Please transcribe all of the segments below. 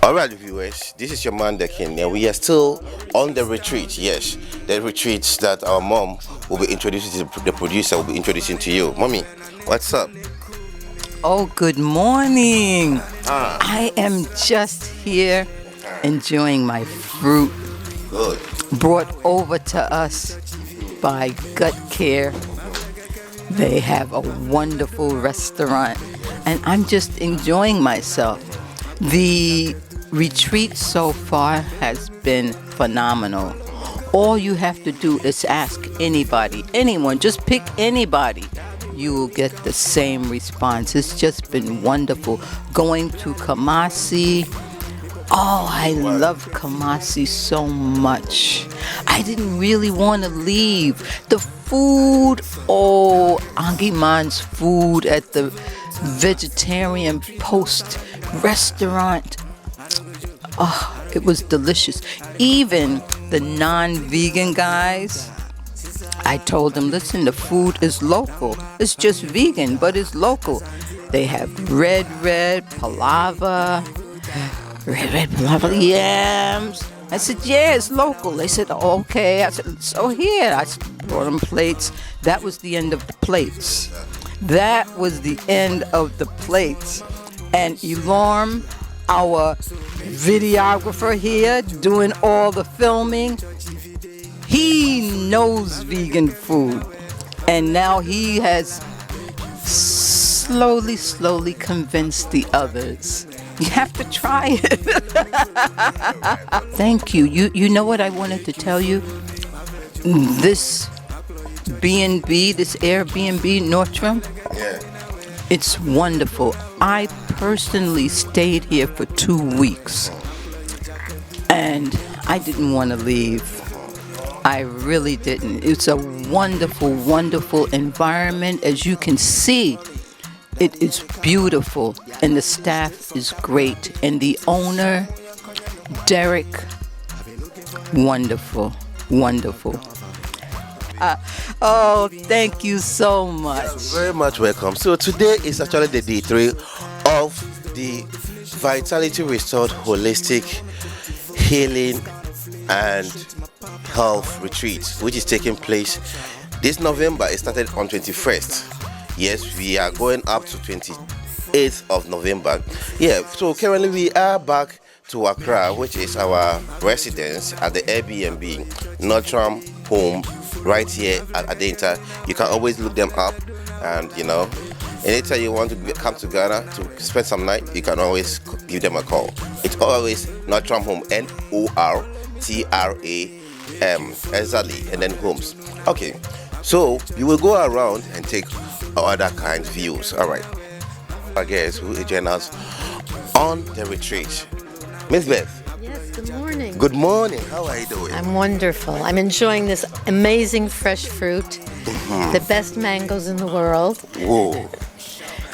All right, viewers, this is your man, the king, and we are still on the retreat. Yes, the retreats that our mom will be introducing to the producer will be introducing to you. Mommy, what's up? Oh, good morning. Ah, I am just here enjoying my fruit good. brought over to us by Gut Care. They have a wonderful restaurant, and I'm just enjoying myself. The retreat so far has been phenomenal. All you have to do is ask anybody, anyone, just pick anybody. You will get the same response. It's just been wonderful. Going to Kamasi. Oh, I love Kamasi so much. I didn't really want to leave. The food, oh, Angiman's food at the Vegetarian Post restaurant. Oh, it was delicious. Even the non-vegan guys, I told them, listen, the food is local. It's just vegan, but it's local. They have red palava, red palava yams. I said, yeah, it's local. They said, okay. I said, so here. I brought them plates. That was the end of the plates. That was the end of the plates. And Elorm, our videographer here, doing all the filming, he knows vegan food. And now he has slowly convinced the others. You have to try it. Thank you. You know what I wanted to tell you? This B&B, this Airbnb, Nordstrom, Yeah. it's wonderful. I personally stayed here for 2 weeks, and I didn't want to leave. I really didn't. It's a wonderful environment. As you can see, it is beautiful, and the staff is great, and the owner, Derek, wonderful. Oh, thank you so much. Very much welcome. So today is actually the day 3 of the Vitality Restored Holistic Healing and Health Retreat, which is taking place this November. It started on 21st. Yes, we are going up to 28th of November. Yeah, so currently we are back to Accra, which is our residence at the Airbnb, Notram Home, right here at Adenta. You can always look them up, and anytime you want to come to Ghana to spend some night, you can always give them a call. It's always Notram Home, Nortram, exactly, and then Homes. Okay, so you will go around and take other kind of views. All right, I guess who will join us on the retreat. Miss Beth. Yes, good morning. Good morning. How are you doing? I'm wonderful. I'm enjoying this amazing fresh fruit, the best mangoes in the world. Whoa.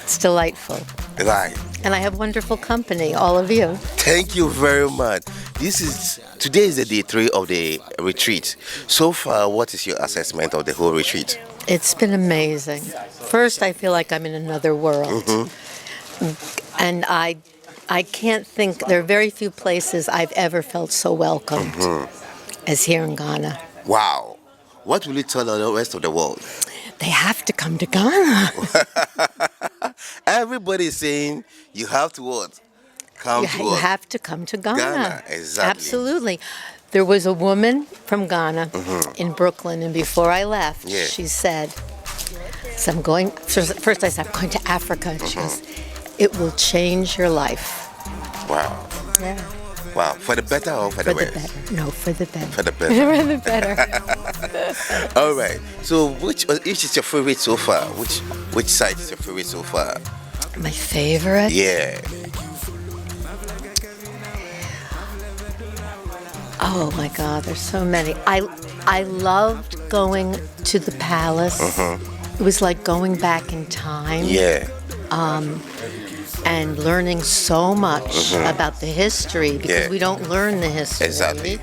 It's delightful. Right. And I have wonderful company, all of you. Thank you very much. Today is the day 3 of the retreat. So far, what is your assessment of the whole retreat? It's been amazing. First, I feel like I'm in another world. And I can't think, there are very few places I've ever felt so welcomed as here in Ghana. Wow. What will you tell the rest of the world? They have to come to Ghana. Everybody is saying you have to what? Come to You what? have to come to Ghana. Ghana, exactly. Absolutely. There was a woman from Ghana in Brooklyn, and before I left, Yeah. she said, so I'm going, first I said, I'm going to Africa. And she goes, it will change your life. Wow. Yeah. Wow. For the better or for the For the worse? better. No, for the better. For the better. For the better. All right. So which is your favorite so far? Which site is your favorite so far? My favorite? Yeah. Oh my God, there's so many. I loved going to the palace. It was like going back in time. Yeah. And learning so much about the history because we don't learn the history. Exactly.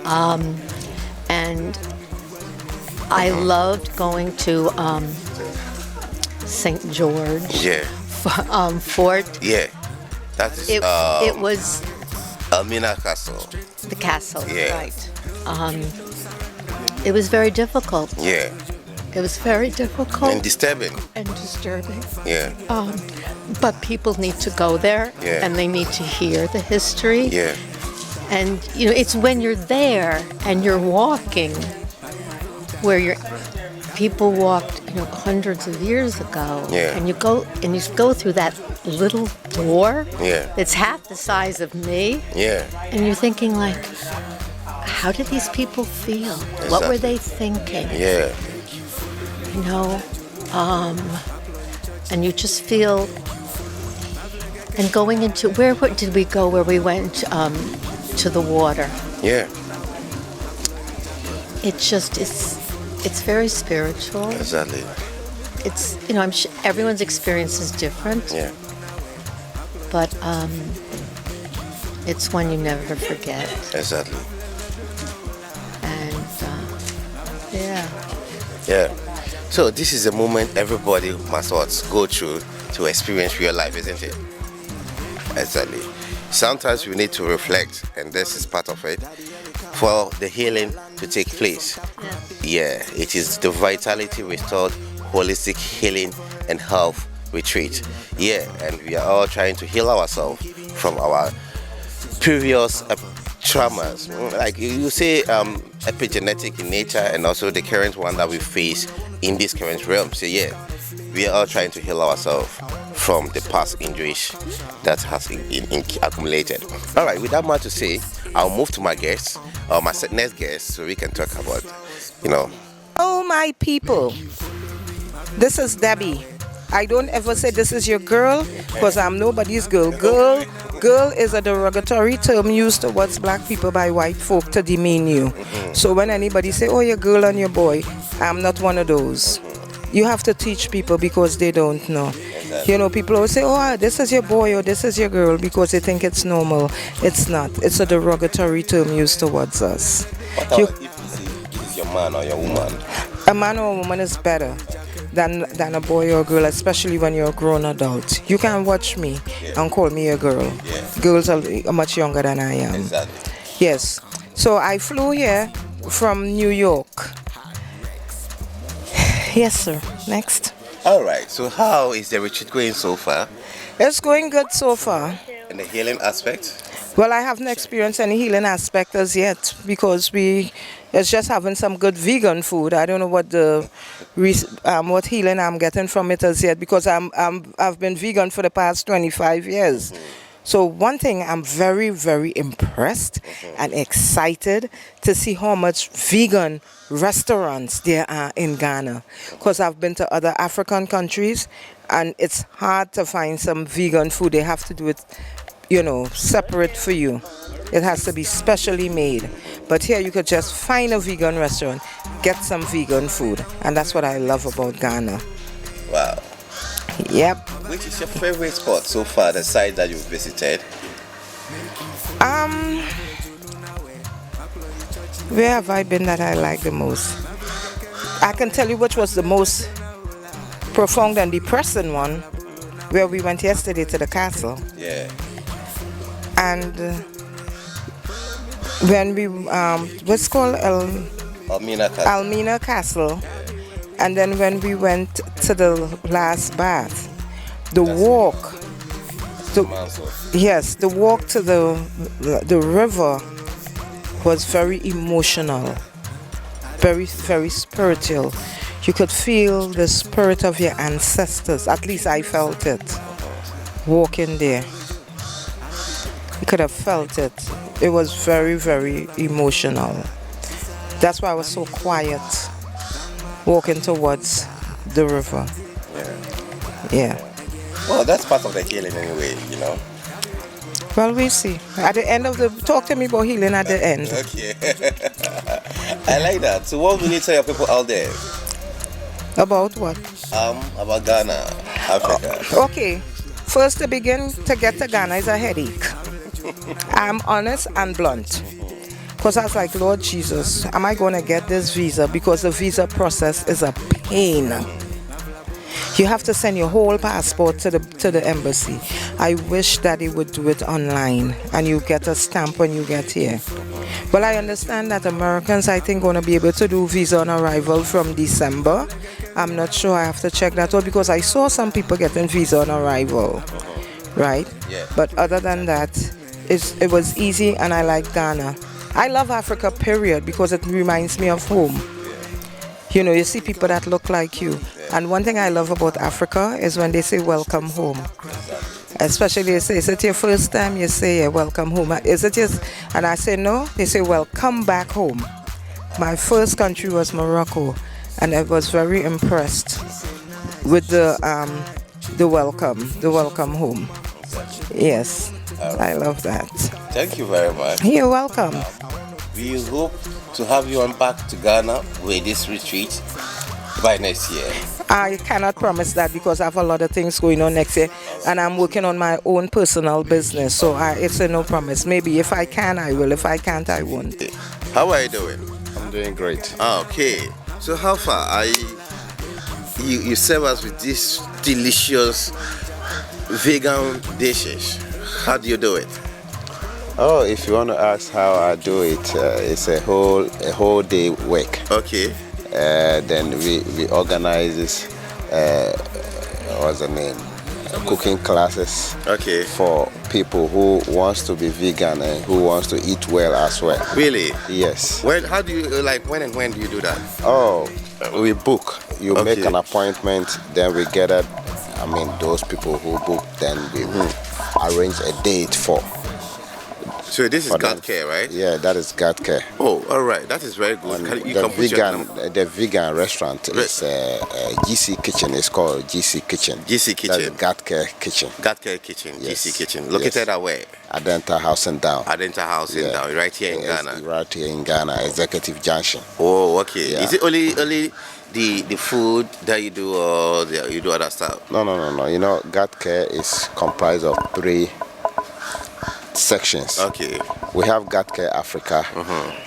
And I loved going to St. George Yeah. Fort. Yeah. That is It was Elmina Castle. the castle, Yeah. right? It was very difficult. Yeah. It was very difficult And disturbing. and disturbing. Yeah. But people need to go there, Yeah. and they need to hear the history. Yeah. And it's when you're there and you're walking, where people walked, hundreds of years ago. Yeah. And you go through that little door. Yeah. That's half the size of me, Yeah. and you're thinking like, how did these people feel? What were they thinking? Yeah. And you just feel. And going into where did we go? Where we went to the water. Yeah. It's very spiritual. Exactly. It's I'm sure everyone's experience is different, Yeah. but it's one you never forget. Exactly. And yeah. Yeah. So this is a moment everybody must go through to experience real life, isn't it? Exactly. Sometimes we need to reflect, and this is part of it, for the healing to take place. Yeah, it is the Vitality Restored Holistic Healing and Health Retreat. Yeah, and we are all trying to heal ourselves from our previous traumas. Like you say, epigenetic in nature, and also the current one that we face in this current realm. So yeah, we are all trying to heal ourselves from the past injuries that has accumulated. All right, with that much to say, I'll move to my guest, or my next guest, so we can talk about, Oh, my people. This is Debbie. I don't ever say this is your girl, because I'm nobody's girl. Girl is a derogatory term used towards black people by white folk to demean you. So when anybody say, oh, your girl and your boy, I'm not one of those. You have to teach people because they don't know. People always say, oh, this is your boy or this is your girl because they think it's normal. It's not. It's a derogatory term used towards us. If you say it is your man or your woman? A man or a woman is better than a boy or a girl, especially when you're a grown adult. You can watch me and call me a girl. Girls are much younger than I am. Exactly. Yes. So I flew here from New York. Yes, sir. Next. All right. So how is the retreat going so far? It's going good so far. In the healing aspect? Well, I haven't experienced any healing aspect as yet because it's just having some good vegan food. I don't know what healing I'm getting from it as yet because I've been vegan for the past 25 years. So one thing, I'm very, very impressed and excited to see how much vegan restaurants there are in Ghana. Because I've been to other African countries and it's hard to find some vegan food. They have to do it, separate for you. It has to be specially made. But here you could just find a vegan restaurant, get some vegan food. And that's what I love about Ghana. Wow. Yep. Which is your favorite spot so far, the site that you've visited? Where have I been that I like the most? I can tell you which was the most profound and depressing one, where we went yesterday to the castle. Yeah. And when we, what's called Almina Castle. And then when we went to the last bath, the walk to the river was very emotional, very, very spiritual. You could feel the spirit of your ancestors. At least I felt it walking there. You could have felt it. It was very, very emotional. That's why I was so quiet walking towards the river. Yeah. Well, that's part of the healing anyway, Well, we'll see. At the end of talk to me about healing at the end. Okay. I like that. So what will you tell your people out there? About what? About Ghana, Africa. Okay. First to begin to get to Ghana is a headache. I'm honest and blunt. Because I was like, Lord Jesus, am I going to get this visa? Because the visa process is a pain. You have to send your whole passport to the embassy. I wish that they would do it online and you get a stamp when you get here. Well, I understand that Americans, I think, going to be able to do visa on arrival from December. I'm not sure. I have to check that out because I saw some people getting visa on arrival, right? Yeah. But other than that, it was easy, and I like Ghana. I love Africa, period, because it reminds me of home. You know, you see people that look like you. And one thing I love about Africa is when they say welcome home. Especially they say, is it your first time? You say, yeah, welcome home. Is it yours? And I say, no. They say, well, come back home. My first country was Morocco, and I was very impressed with the welcome home. Yes, I love that. Thank you very much. You're welcome. We hope to have you on back to Ghana with this retreat by next year. I cannot promise that because I have a lot of things going on next year, and I'm working on my own personal business. So it's a no promise. Maybe if I can, I will. If I can't, I won't. How are you doing? I'm doing great. Okay. So how far are you serve us with these delicious vegan dishes? How do you do it? Oh, if you want to ask how I do it, it's a whole day work. Okay. Then we organize this, what's the name? Cooking classes. Okay. For people who wants to be vegan and who wants to eat well as well. Really? Yes. When do you when do you do that? Oh, we book. You Okay. make an appointment, then we gather. I mean, those people who book, then we arrange a date for. So this is for gut them. care, right? Yeah, that is gut care. Oh, all right. That is very good. The vegan restaurant is GC Kitchen. It's called GC Kitchen. GC Kitchen. That's gut care kitchen. Gut care kitchen. Yes. GC Kitchen. Located Yes. at where? Adenta House and Down. Adenta House in Yeah. down, right here in Yes, Ghana. Right here in Ghana, Executive Junction. Oh, okay. Yeah. Is it only the food that you do, or you do other stuff? No. You know, gut care is comprised of 3 sections. Okay. We have Gut Care Africa.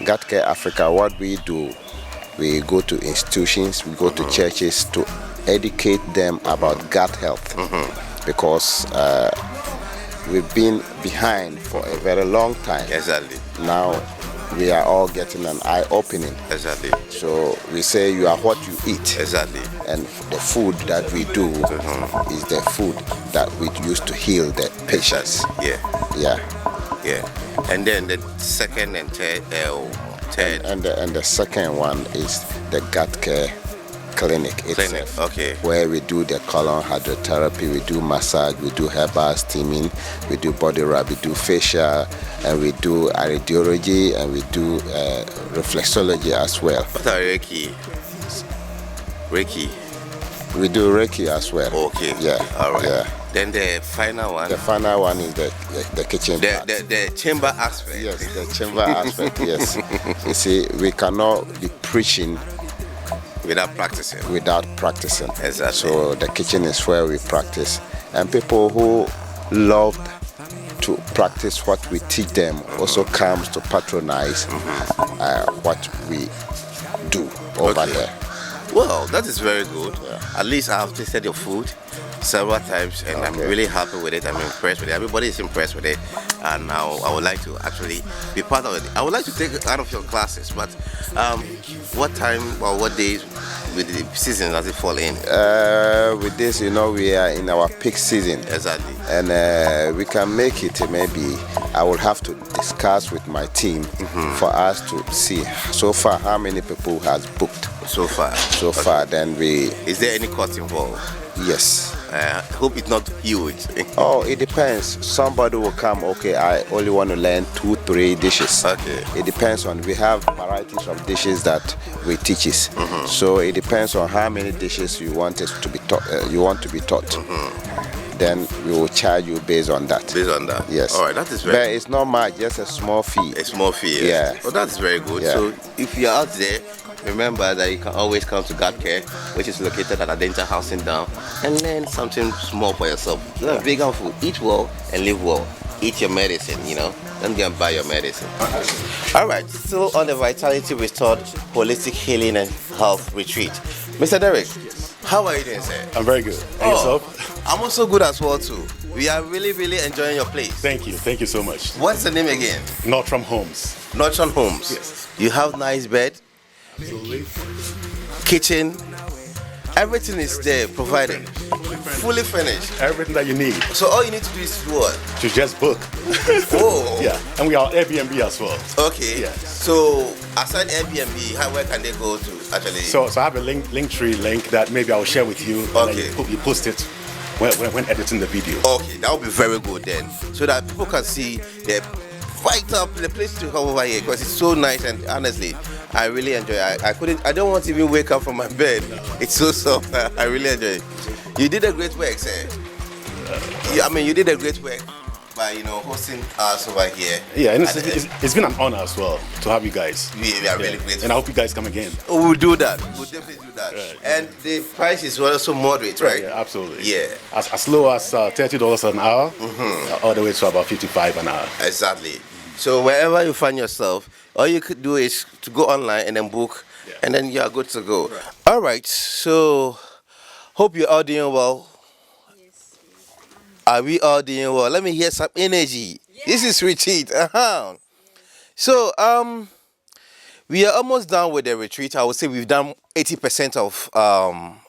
Gut Care Africa, what we do, we go to institutions, we go to churches to educate them about gut health. Because we've been behind for a very long time. Exactly. Now we are all getting an eye-opening. Exactly. So we say you are what you eat. Exactly. And the food that we do is the food that we use to heal the patients. Yeah. Yeah. Yeah. And then the second and third. And the second one is the gut care clinic itself. Okay. Where we do the colon hydrotherapy, we do massage, we do herbal steaming, we do body rub, we do facial, and we do radiology, and we do reflexology as well. What are Reiki? Reiki. We do Reiki as well. Okay. Yeah. All right. Yeah. Then the final one. The final one is the kitchen part. The chamber aspect. Yes, the chamber aspect, yes. You see, we cannot be preaching Without practicing. Exactly. So the kitchen is where we practice. And people who love to practice what we teach them also comes to patronize what we do over there. Well, that is very good. At least I have tasted your food several times, and I'm really happy with it. I'm impressed with it. Everybody is impressed with it, and now I would like to actually be part of it. I would like to take it out of your classes, but what time or what days with the season does it fall in? With this, you know, we are in our peak season. Exactly. And we can make it, maybe I will have to discuss with my team for us to see so far how many people has booked. So far, then we... Is there any cost involved? Yes. I hope it's not huge. Oh, it depends. Somebody will come, okay, I only want to learn 2-3 dishes. Okay. It depends on, we have varieties of dishes that we teach. So it depends on how many dishes you want us to be taught. Then we will charge you based on that. Yes. All right, that is very. But it's not much, just a small fee. A small fee. Yeah. Well, that's very good. Yeah. So if you're out there, remember that you can always come to Gut Care, which is located at Adenta House in Down, and learn something small for yourself. Learn vegan food. Eat well and live well. Eat your medicine, you know. Don't go and buy your medicine. All right. Still on the Vitality Restored Holistic Healing and Health Retreat. Mr. Derek, how are you doing, sir? I'm very good. And yourself? I'm also good as well, too. We are really, really enjoying your place. Thank you so much. What's the name again? Northam Homes. Northam Homes. Yes. You have nice bed, kitchen, everything is there provided, fully finished. Everything that you need So all you need to do is what? to just book. Oh, Yeah, and we are Airbnb as well. Okay. Yeah. So aside Airbnb, where can they go to actually? So I have a link tree link that maybe I will share with you. And then Okay. you post it when editing the video. Okay, that would be very good then, so that people can see the right up the place to come over here because it's so nice and honestly, I really enjoy it. I don't want to even wake up from my bed. It's so soft. I really enjoy it. You did a great work, sir. You did a great work by hosting us over here. Yeah, and it's been an honor as well to have you guys. We are really grateful. And I hope you guys come again. We'll do that. We'll definitely do that. Right. And the price is also moderate, right? Yeah, absolutely. Yeah. As low as $30 an hour, all the way to about $55 an hour. Exactly. So wherever you find yourself, all you could do is to go online and then book, and then you are good to go. Right. All right. So hope you're all doing well. Are we all doing well? Let me hear some energy. Yeah. This is retreat. So we are almost done with the retreat. I would say we've done 80% of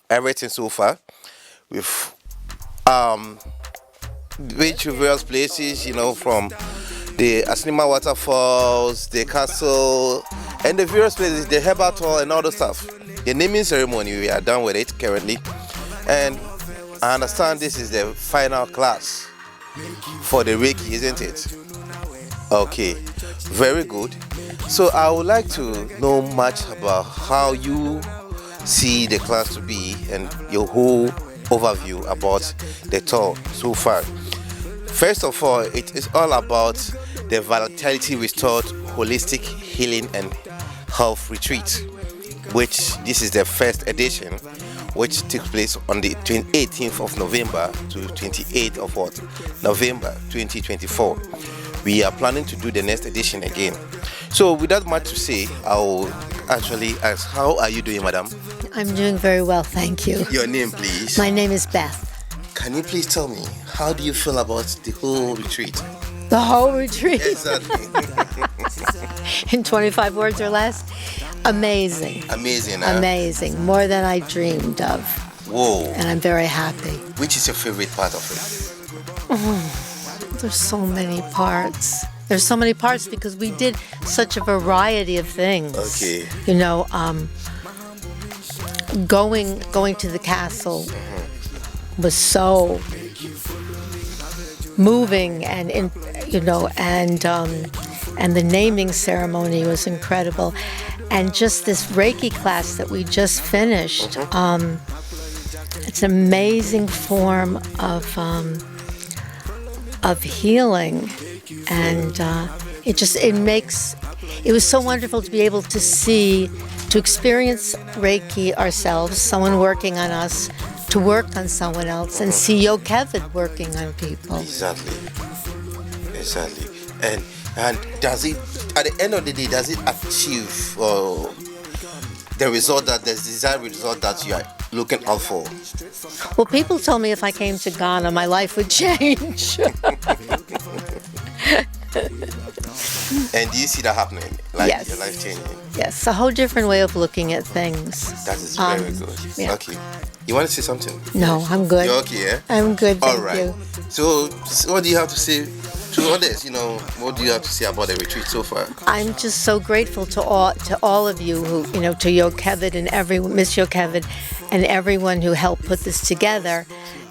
everything so far. We've been to various places, from the Asinima waterfalls, the castle, and the various places, the herbal tour and all the stuff. The naming ceremony, we are done with it currently. And I understand this is the final class for the Reiki, isn't it? Okay, very good. So I would like to know much about how you see the class to be and your whole overview about the tour so far. First of all, it is all about the Vitality Restored Holistic Healing and Health Retreat, which this is the first edition, which takes place on the 18th of November to 28th of November 2024. We are planning to do the next edition again. So without much to say, I'll actually ask, how are you doing, madam? I'm doing very well, thank you. Your name, please. My name is Beth. Can you please tell me, how do you feel about the whole retreat? The whole retreat, Exactly. in 25 words or less, amazing. Amazing, huh? Amazing, more than I dreamed of. Whoa. And I'm very happy. Which is your favorite part of it? There's so many parts. There's so many parts because we did such a variety of things. Okay. Going to the castle was so moving, and the naming ceremony was incredible, and just this Reiki class that we just finished. It's an amazing form of healing, and it was so wonderful to be able to experience Reiki ourselves, someone working on us, to work on someone else, and see Yokevid working on people. Exactly. And does it, at the end of the day, does it achieve the result, the desired result that you are looking out for? Well, people told me if I came to Ghana, my life would change. And do you see that happening? Like Yes. your life changing? Yes, a whole different way of looking at things. That is very good. Yeah. Okay. You want to say something? No, I'm good. You're okay, yeah? I'm good, thank All right. you. So what do you have to say to others? What do you have to say about the retreat so far? I'm just so grateful to all of you who, to Yokevid and Miss Yokevid and everyone who helped put this together,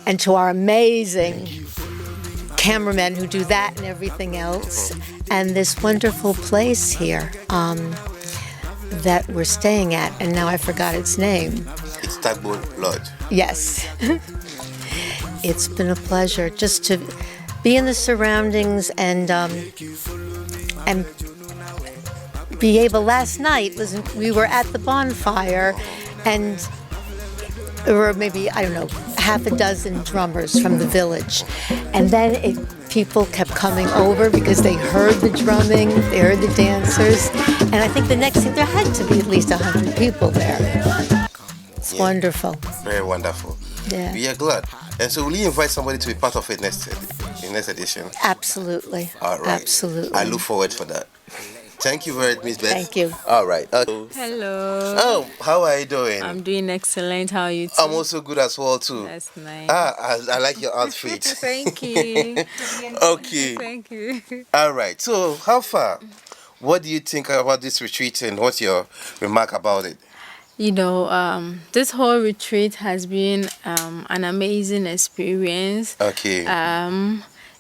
and to our amazing cameramen who do that and everything else, and this wonderful place here that we're staying at, and now I forgot its name. It's Tugboat Lodge. Yes. It's been a pleasure just to be in the surroundings and be able. Last night we were at the bonfire, and there were maybe, I don't know, half a dozen drummers from the village, and then people kept coming over because they heard the drumming, they heard the dancers, and I think the next thing, there had to be at least 100 people there. It's wonderful. Very wonderful. Yeah. We are glad. And so will you invite somebody to be part of it in next edition? Absolutely. All right. Absolutely. I look forward for that. Thank you very much, Miss Beth. Thank you. All right. Hello. Oh, how are you doing? I'm doing excellent. How are you too? I'm also good as well too. That's nice. I like your outfit. Thank you. Okay. Thank you. All right. So, how far? What do you think about this retreat, and what's your remark about it? You know, this whole retreat has been an amazing experience. Okay.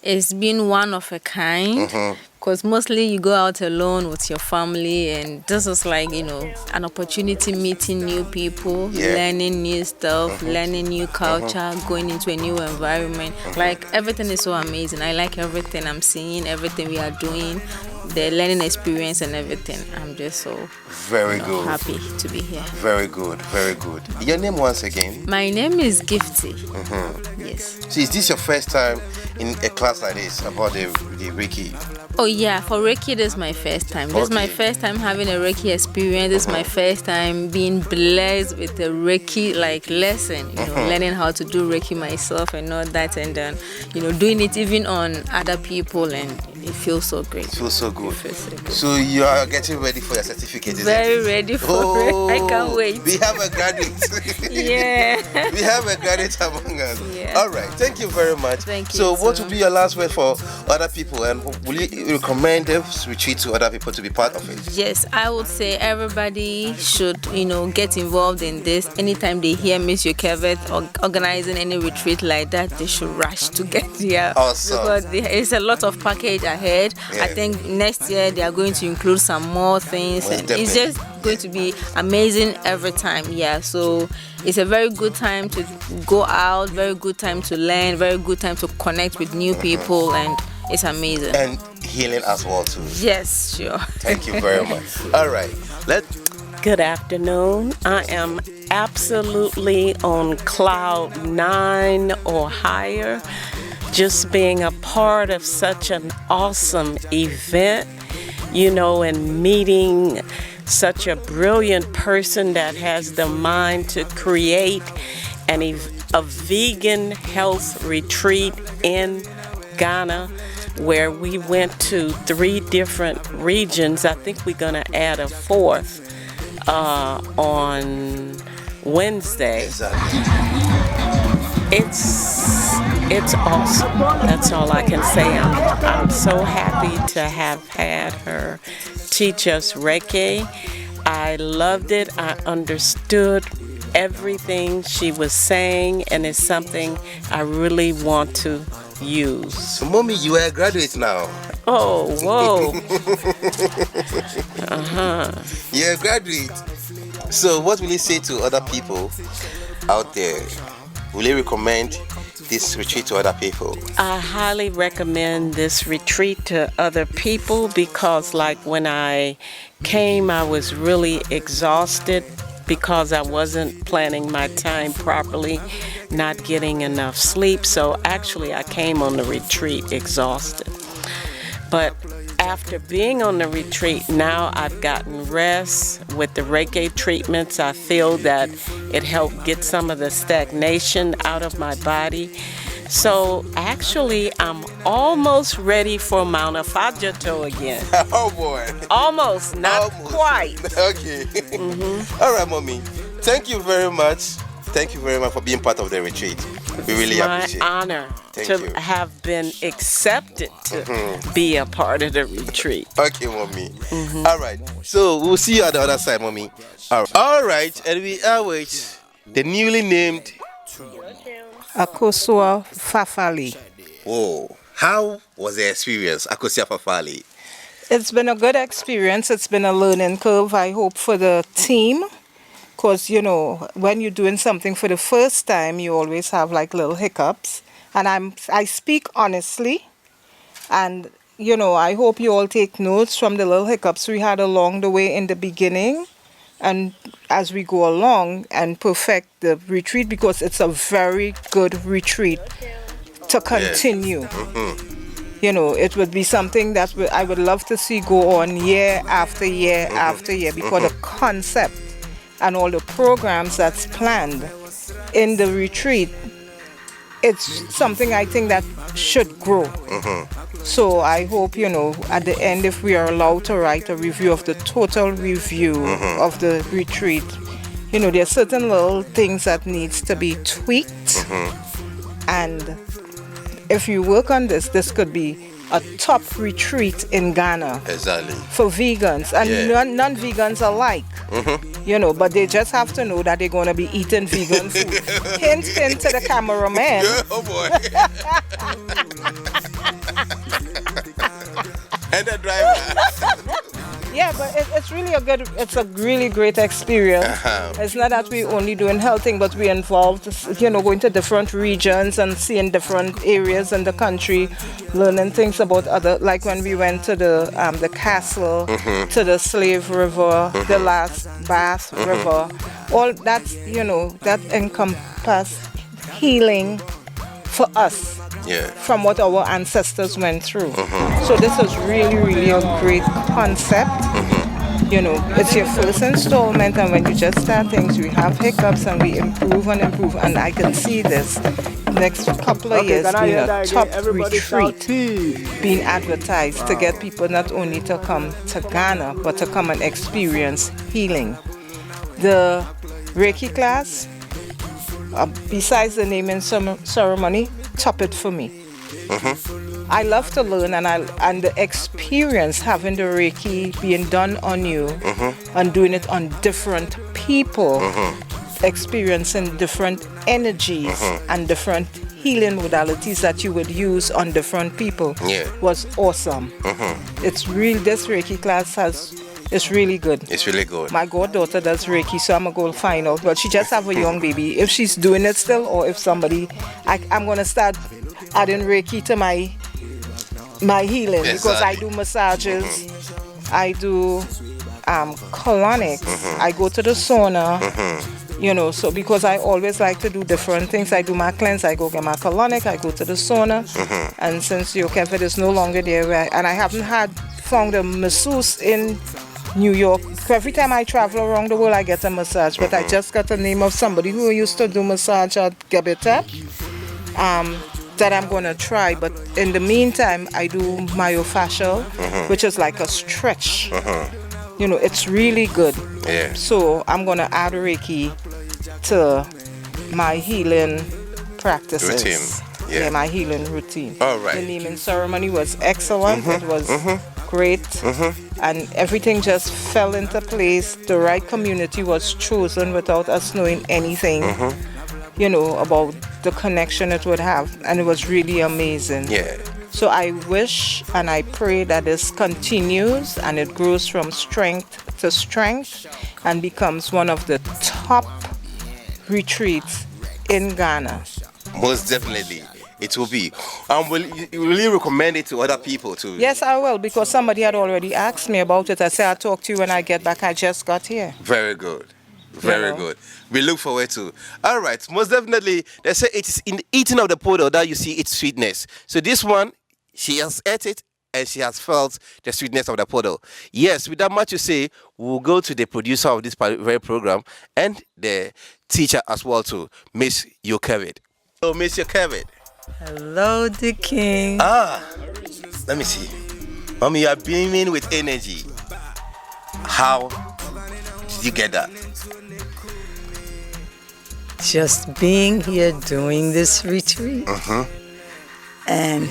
It's been one of a kind. Because mostly you go out alone with your family, and this is like, you know, an opportunity meeting new people, learning new stuff, learning new culture, going into a new environment. Like, everything is so amazing. I like everything I'm seeing, everything we are doing, the learning experience and everything. I'm just so very good. Happy to be here. Very good, very good. Your name once again? My name is Gifty. Yes. So is this your first time in a class like this about the Reiki? Oh yeah, for Reiki this is my first time. This is my first time having a Reiki experience. This is my first time being blessed with a Reiki like lesson, you know, learning how to do Reiki myself and all that, and then, you know, doing it even on other people, and it feels so great. It feels so good. So you are getting ready for your certificate, is Very it? ready for it. I can't wait. We have a graduate. Yeah. We have a graduate among us. Yeah. All right. Thank you very much. Thank you. So what too. will be your last word for other people, and will you recommend this retreat to other people to be part of it? Yes, I would say everybody should, you know, get involved in this. Anytime they hear Miss Yokevet organizing any retreat like that, they should rush to get there. Awesome. Because there is a lot of package ahead. Yeah. I think next year they are going to include some more things. Most And it's definitely. just going to be amazing every time. Yeah, so it's a very good time to go out, very good time to learn, very good time to connect with new people, and it's amazing. And healing as well too. Yes, sure. Thank you very much. All right. Good afternoon. I am absolutely on cloud 9 or higher, just being a part of such an awesome event, you know, and meeting such a brilliant person that has the mind to create a vegan health retreat in Ghana, where we went to 3 different regions. I think we're going to add a 4th on Wednesday. It's awesome. That's all I can say. I'm so happy to have had her teach us Reiki. I loved it. I understood everything she was saying, and it's something I really want to use. So, Mommy, you are a graduate now. Oh, whoa. You're a graduate. So, what will you say to other people out there? Will you recommend this retreat to other people? I highly recommend this retreat to other people because, like, when I came, I was really exhausted because I wasn't planning my time properly, not getting enough sleep. So actually, I came on the retreat exhausted. But after being on the retreat, now I've gotten rest with the Reiki treatments. I feel that it helped get some of the stagnation out of my body. So actually, I'm almost ready for Mount Afajato again. Oh boy. Almost, not quite. Okay. All right, Mommy. Thank you very much. Thank you very much for being part of the retreat. We really appreciate it. It's my honor to have been accepted to be a part of the retreat. Okay, Mommy. All right. So we'll see you at the other side, Mommy. All right. And we are with the newly named Akosua Fafali. Whoa. How was the experience, Akosua Fafali? It's been a good experience. It's been a learning curve, I hope, for the team. Because, you know, when you're doing something for the first time, you always have like little hiccups. And I speak honestly. And, you know, I hope you all take notes from the little hiccups we had along the way in the beginning. And as we go along and perfect the retreat, because it's a very good retreat to continue. You know, it would be something that I would love to see go on year after year after year, because the concept and all the programs that's planned in the retreat it's something I think that should grow. So I hope, at the end, if we are allowed to write a review of the total review of the retreat, there are certain little things that needs to be tweaked. And if you work on this could be a top retreat in Ghana. Exactly. For vegans and non-vegans alike. But they just have to know that they're going to be eating vegan food. Hint to the cameraman. Oh boy. And the driver. Yeah, but it's really great experience. It's not that we only doing healthing, but we involved, going to different regions and seeing different areas in the country, learning things about other, like when we went to the castle, to the Slave River, the last Bath River. All that's, that encompass healing for us. From what our ancestors went through. So this is really, really a great concept. It's your first installment, and when you just start things, we have hiccups and we improve, and I can see this next couple of years being a top retreat being advertised to get people not only to come to Ghana, but to come and experience healing. The Reiki class, besides the naming ceremony, top it for me. I love to learn, and the experience having the Reiki being done on you and doing it on different people, experiencing different energies and different healing modalities that you would use on different people was awesome. It's real. This Reiki class it's really good. It's really good. My goddaughter does Reiki, so I'm going to go find out. But she just have a young baby. If she's doing it still, or if somebody, I'm going to start adding Reiki to my healing. Because I do massages, I do colonics, I go to the sauna, so because I always like to do different things. I do my cleanse, I go get my colonic, I go to the sauna. And since Kevin is no longer there, and I haven't found a masseuse in New York. Every time I travel around the world, I get a massage. But I just got the name of somebody who used to do massage at Bat-Imedt that I'm going to try. But in the meantime, I do myofascial, which is like a stretch. It's really good. So I'm going to add Reiki to my healing practices. Routine. My healing routine. All right. The naming ceremony was excellent. It was great. And everything just fell into place. The right community was chosen without us knowing anything, about the connection it would have. And it was really amazing. So I wish and I pray that this continues and it grows from strength to strength and becomes one of the top retreats in Ghana. Most definitely. It will be. Will you really recommend it to other people too? Yes, I will, because somebody had already asked me about it. I said I'll talk to you when I get back. I just got here. Very good. Very good. We look forward to. All right. Most definitely, they say it is in the eating of the poddo that you see its sweetness. So this one, she has ate it and she has felt the sweetness of the poddo. Yes, without much to say, we'll go to the producer of this very program and the teacher as well too, Miss Yokevid. So, Miss Yokevid. Hello, the king. Let me see. Mommy, you are beaming with energy. How did you get that? Just being here doing this retreat. And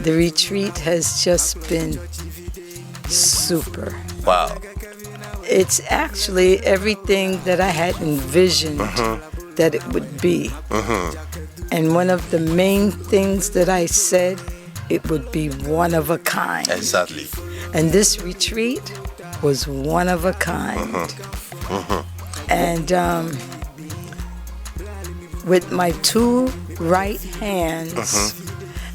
the retreat has just been super. Wow. It's actually everything that I had envisioned that it would be. And one of the main things that I said, it would be one of a kind. Exactly. And this retreat was one of a kind. And with my two right hands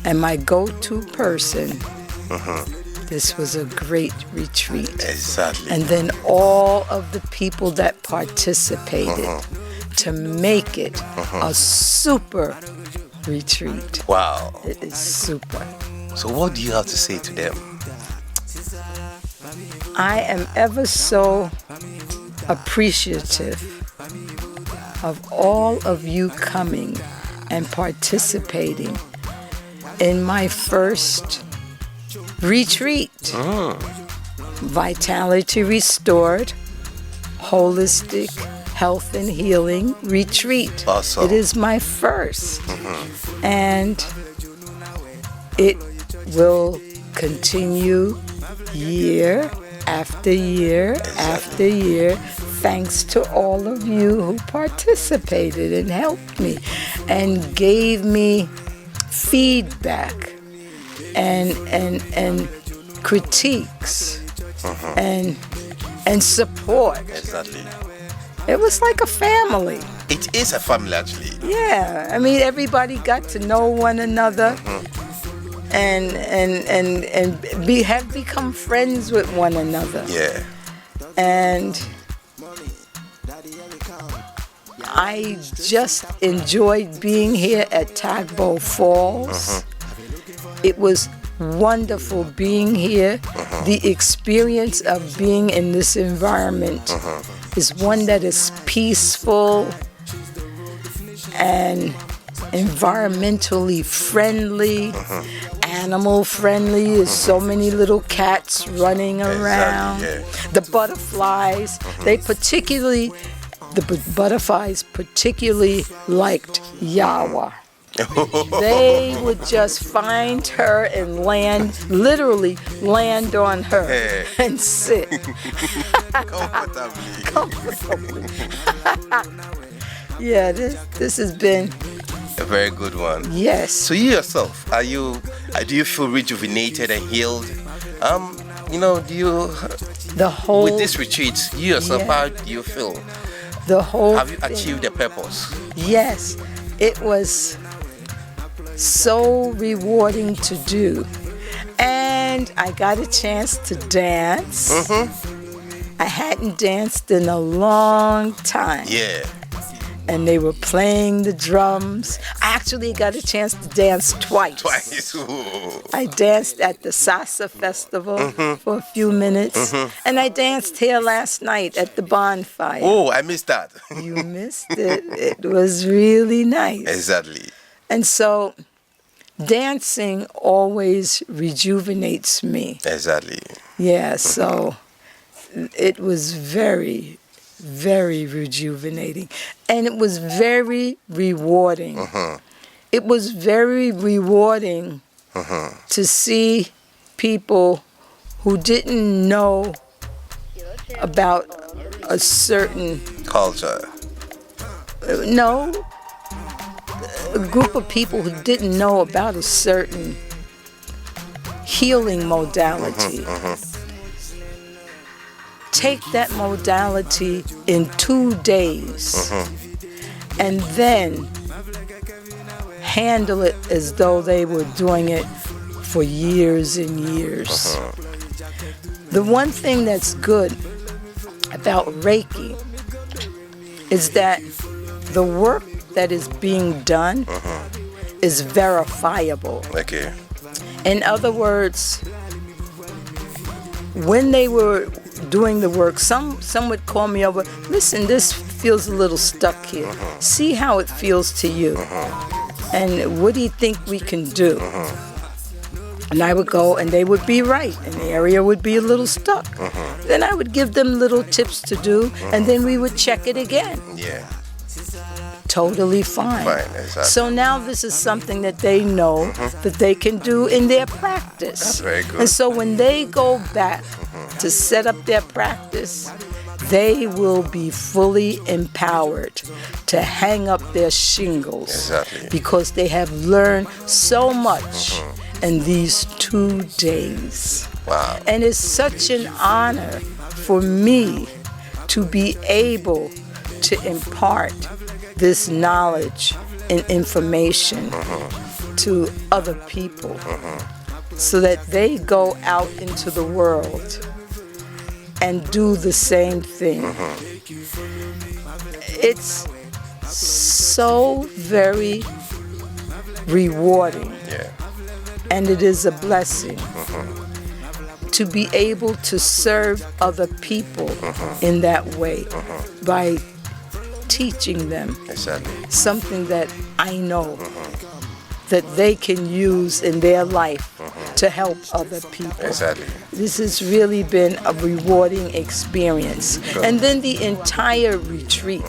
and my go-to person, this was a great retreat. Exactly. And then all of the people that participated to make it a super retreat. Wow. It is super. So what do you have to say to them? I am ever so appreciative of all of you coming and participating in my first retreat, Vitality Restored, Holistic Health and Healing Retreat. Awesome. It is my first, and it will continue year after year after year, thanks to all of you who participated and helped me and gave me feedback and critiques and support. Exactly. It was like a family. It is a family, actually. Yeah, I mean, everybody got to know one another and have become friends with one another. Yeah. And I just enjoyed being here at Tagbo Falls. It was wonderful being here. The experience of being in this environment is one that is peaceful and environmentally friendly, animal friendly. There's so many little cats running around. Exactly, The butterflies, the butterflies particularly liked Yawa. They would just find her and literally land on her and sit. Comfortably. Yeah, this has been a very good one. Yes. So you yourself, do you feel rejuvenated and healed? With this retreat, you yourself, how do you feel? The whole Have you achieved the purpose? Yes, it was so rewarding to do. And I got a chance to dance. I hadn't danced in a long time. Yeah. And they were playing the drums. I actually got a chance to dance twice. I danced at the Salsa Festival for a few minutes. And I danced here last night at the bonfire. Oh, I missed that. You missed it. It was really nice. Exactly. And so dancing always rejuvenates me. Exactly. Yeah, so it was very, very rejuvenating. And it was very rewarding. It was very rewarding to see people who didn't know about a certain culture. No. A group of people who didn't know about a certain healing modality. Take that modality in 2 days and then handle it as though they were doing it for years and years. The one thing that's good about Reiki is that the work that is being done is verifiable. Okay. In other words, when they were doing the work, some would call me over, listen, this feels a little stuck here. See how it feels to you. And what do you think we can do? And I would go, and they would be right, and the area would be a little stuck. Then I would give them little tips to do, and then we would check it again. Yeah. Totally fine. Exactly. So now this is something that they know that they can do in their practice. That's very good. And so when they go back to set up their practice, they will be fully empowered to hang up their shingles. Exactly. Because they have learned so much in these 2 days. Wow. And it's such an honor for me to be able to impart this knowledge and information to other people so that they go out into the world and do the same thing. It's so very rewarding, and it is a blessing to be able to serve other people in that way by teaching them Exactly. something that I know that they can use in their life to help other people. Exactly. This has really been a rewarding experience. And then the entire retreat,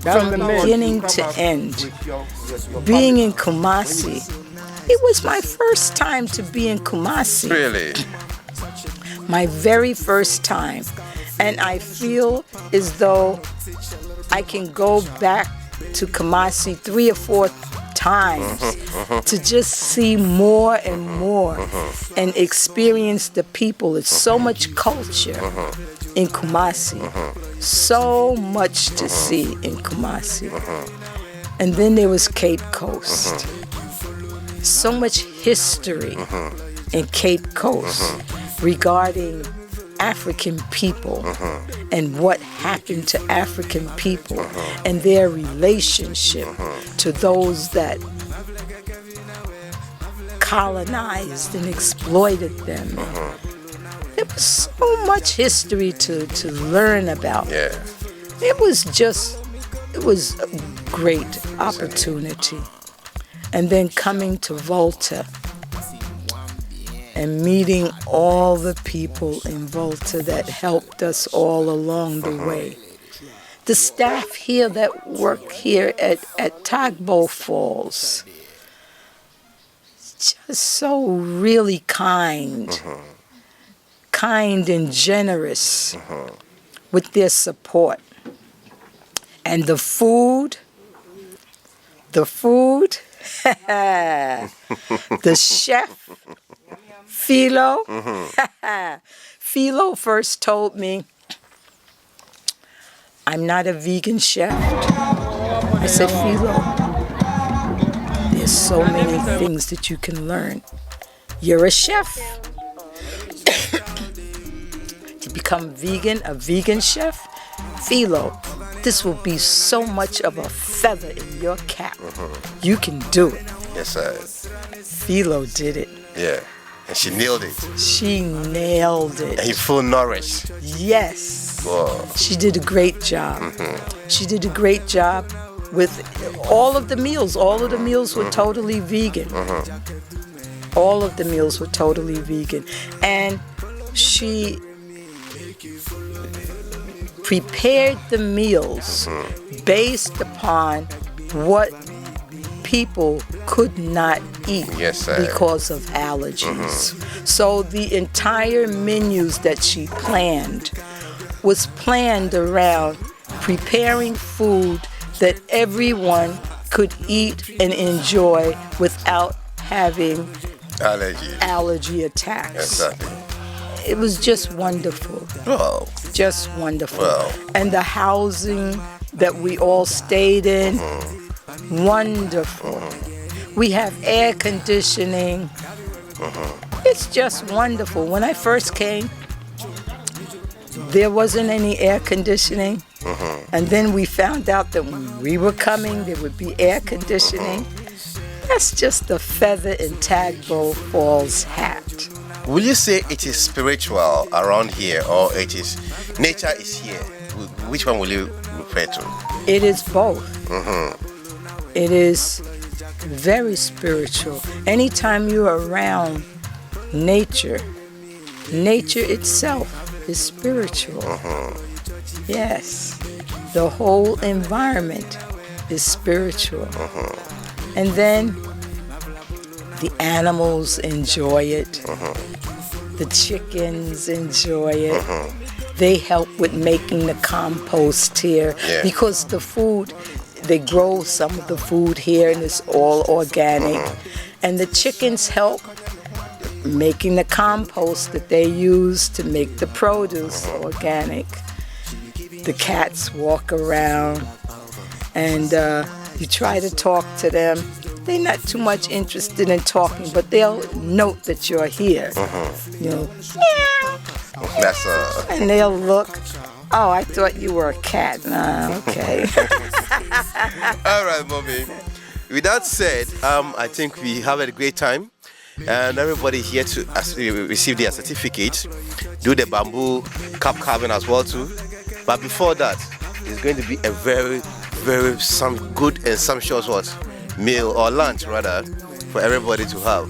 from beginning to end, being in Kumasi, it was my first time to be in Kumasi. Really? My very first time. And I feel as though I can go back to Kumasi 3 or 4 times to just see more and more and experience the people. It's so much culture in Kumasi. So much to see in Kumasi. And then there was Cape Coast. So much history in Cape Coast regarding African people and what happened to African people and their relationship to those that colonized and exploited them. There was so much history to learn about. Yeah. It was a great opportunity. And then coming to Volta and meeting all the people in Volta that helped us all along the way. The staff here that work here at Tagbo Falls, just so really kind and generous with their support. And the food, the chef, Philo. Philo first told me, I'm not a vegan chef. I said, Philo, there's so many things that you can learn. You're a chef. To become a vegan chef, Philo, this will be so much of a feather in your cap. You can do it. Yes, sir. Philo did it. Yeah. And she nailed it. She nailed it. And he full nourished. Yes. Whoa. She did a great job. She did a great job with all of the meals. All of the meals were totally vegan. All of the meals were totally vegan. And she prepared the meals based upon what people could not eat because of allergies. So the entire menus that she planned was planned around preparing food that everyone could eat and enjoy without having allergy attacks. Exactly. It was just wonderful. Wow. Just wonderful. Wow. And the housing that we all stayed in, wonderful. We have air conditioning. It's just wonderful. When I first came, there wasn't any air conditioning. And then we found out that when we were coming, there would be air conditioning. That's just a feather in Tagbo Falls hat. Will you say it is spiritual around here, or it is nature is here? Which one will you refer to? It is both. It is very spiritual. Anytime you're around nature, nature itself is spiritual. Yes. The whole environment is spiritual. And then the animals enjoy it. The chickens enjoy it. They help with making the compost here because the food, they grow some of the food here and it's all organic. And the chickens help making the compost that they use to make the produce organic. The cats walk around and you try to talk to them. They're not too much interested in talking, but they'll note that you're here. You know, That's and they'll look. Oh, I thought you were a cat. Okay. All right, Mommy. With that said, I think we have a great time, and everybody here to receive their certificate, do the bamboo cup carving as well too. But before that, it's going to be a very, very some good and sumptuous what meal or lunch rather for everybody to have.